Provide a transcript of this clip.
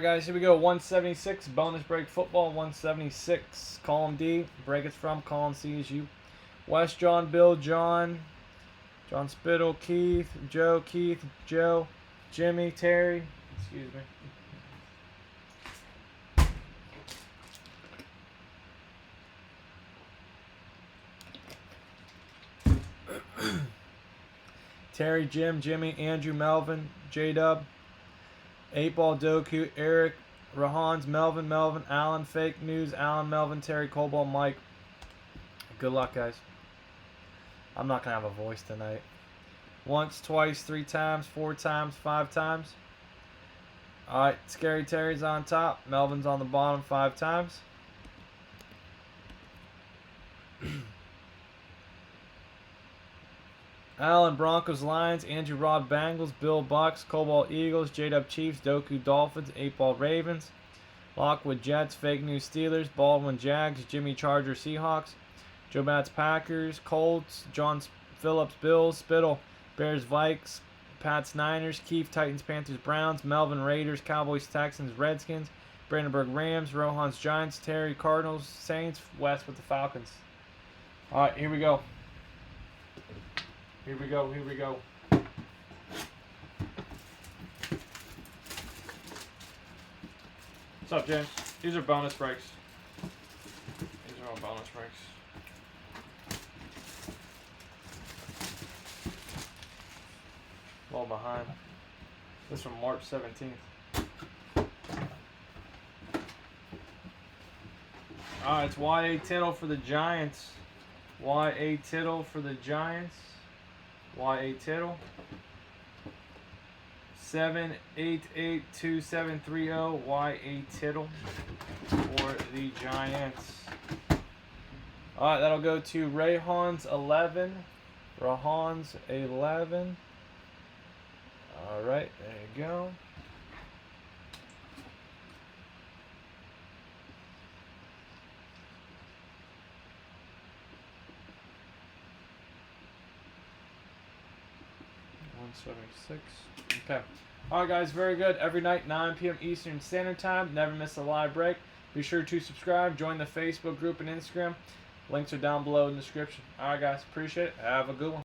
Guys, here we go. 176 bonus break football. 176 column D. Break it's from column C is you. West, John, Bill, John Spittle, Keith, Joe, Jimmy, Terry. Excuse me. Terry, Jim, Jimmy, Andrew, Melvin, J-Dub, 8-Ball, Doku, Eric, Rahans, Melvin, Alan, Fake News, Alan, Melvin, Terry, Cobalt, Mike. Good luck, guys. I'm not going to have a voice tonight. Once, twice, 3 times, 4 times, 5 times. Alright, Scary Terry's on top. Melvin's on the bottom 5 times. Alan, Broncos, Lions, Andrew, Rod, Bengals, Bill, Bucks, Cobalt, Eagles, J-Dub, Chiefs, Doku, Dolphins, 8-Ball, Ravens, Lockwood, Jets, Fake News, Steelers, Baldwin, Jags, Jimmy, Chargers, Seahawks, Joe Bats, Packers, Colts, John Phillips, Bills, Spittle, Bears, Vikes, Pats, Niners, Keith, Titans, Panthers, Browns, Melvin, Raiders, Cowboys, Texans, Redskins, Brandenburg, Rams, Rohan's, Giants, Terry, Cardinals, Saints, West with the Falcons. Alright, here we go. Here we go. What's up, James? These are bonus breaks. These are all bonus breaks. A little behind. This from March 17th. Alright, it's Y.A. Tittle for the Giants. Y.A. Tittle for the Giants. Y.A. Tittle. 7882730. Y.A. Tittle for the Giants. Alright, that'll go to Rahans 11. Rahans 11. Alright, there you go. $176. Okay. Alright, guys, very good. Every night, 9 p.m. Eastern Standard Time. Never miss a live break. Be sure to subscribe. Join the Facebook group and Instagram. Links are down below in the description. Alright, guys. Appreciate it. Have a good one.